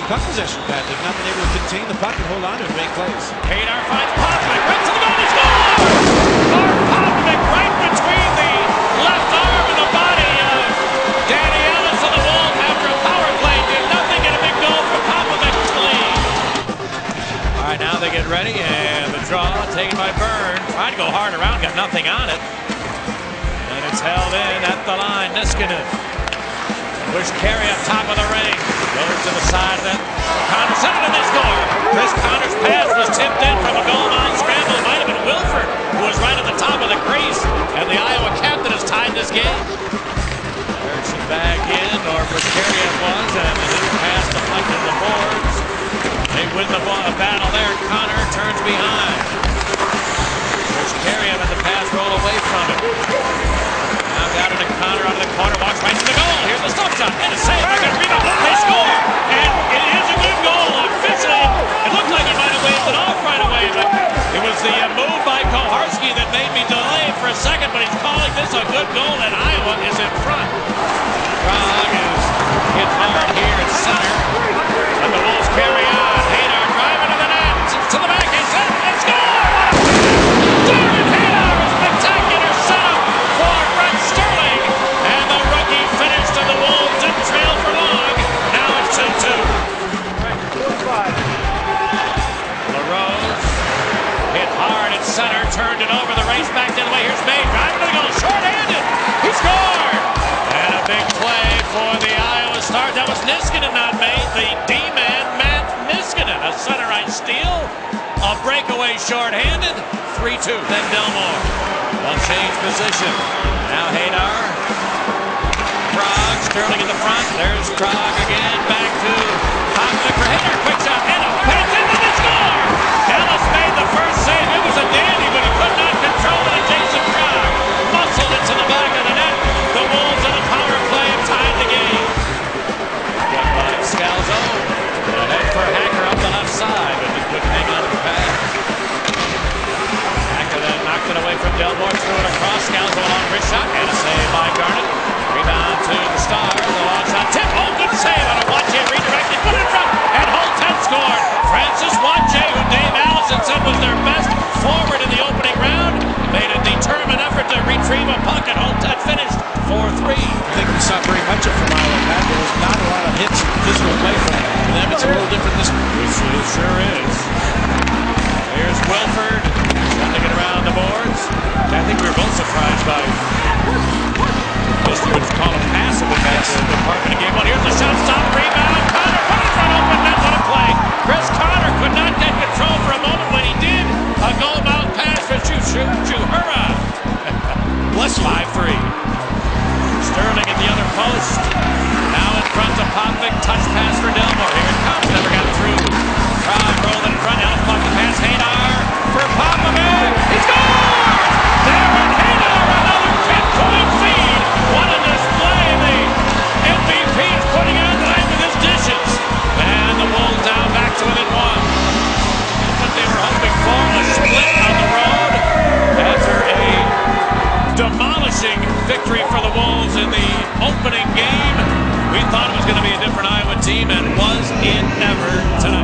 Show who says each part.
Speaker 1: puck possession, Pat. They've not been able to contain the puck and hold on to it and make plays.
Speaker 2: Calder finds Popovic, right to the goal, he scores! Mark Popovic right between the left arm and the body of Danny Ellis of the Wolves after a power play. Did nothing, and a big goal for Popovic to lead. All right, now they get ready, and the draw taken by Burns. Trying to go hard around, got nothing on it. And it's held in at the line, Niskanen. Push carry up top of the ring. Goes to the side of it. Connor sent it and they score. Chris Connor's pass was tipped in from a goal line scramble. It might have been Wilford, who was right at the top of the crease. And the Iowa captain has tied this game. Erickson back in, or Pushkariev was, and then pass deflected the boards. They win the battle there. Connor turns behind. Pushkariev and the pass roll away from him. Now down to Connor out of the corner, walks right to the goal. Here's the stop shot, and a save. They're going to rebound. They score, and it is a good goal. Officially, it looked like he might have waved it off right away, but it was the move by Koharski that made me delay for a second, but he's calling this a good goal, and Iowa is in front. Prague is hit hard here at center, and the Wolves carry on. Haydar driving to the net, to the back, he's set, and score! Darren Haydar, a spectacular setup for Brent Sterling, and the rookie finished, and the Wolves didn't trail for long. Now it's 2-2. LaRose hit hard at center, turned it over, the race back the other way. Here's May driving to the goal, short-handed. He scored! And a big play for the Iowa Stars. That was Niskanen, not May. The D-man, Matt Niskanen. A center ice steal, a breakaway short-handed. 3-2. Then Delmore. They'll change position. Now Haydar. Prague, Sterling in the front. There's Prague again. Back to Popovic for Haydar. Quick shot. And a pass into the score. Ellis made the first save. It was a dandy, but he could not control it. Jason Prague muscled it to the back of the net. The Wolves on a power play have tied the game. Got by Scalzo. Ahead for Hacker up the left side, but he couldn't hang on to the pass. Hacker then knocked it away from Delmore, threw it across. Scalzo along wrist shot, and a save by Garnett. Rebound to the Stars. The long shot tip. Oh, good save on a Watje redirected. Put it in front, and Holtet scored. Francis Watje, who Dave Allison said was their best forward in the opening round, made a determined effort to retrieve a puck, and Holtet finished 4-3.
Speaker 1: I think we saw very much of from Iowa, Pat. There was not a lot of hits, physical play from them. It's a little different this week.
Speaker 2: It sure is. Here's Wilford, trying to get around the boards. I think we were both surprised by Mister would call him passive in that department of game one. Here's the shot, stop, rebound. Connor put it in front, open net, what a play. Chris Connor could not get control for a moment. When he did, a goal mount pass for Juhura. Bless 5-3. Sterling at the other post. Now in front of Popovic. Touch pass for Delmore. Here it comes. Never got through. Prague rolled in front. Ellis blocked the pass. Haydar for Popovic. He scores! Darren Haydar, another 10-point feed. What a display. The MVP is putting it on tonight with his dishes. And the Wolves now back to within one. What they were hoping for, a split on the road after a demolishing victory for the Wolves in the opening game. We thought it was going to be a different Iowa team, and was it ever tonight.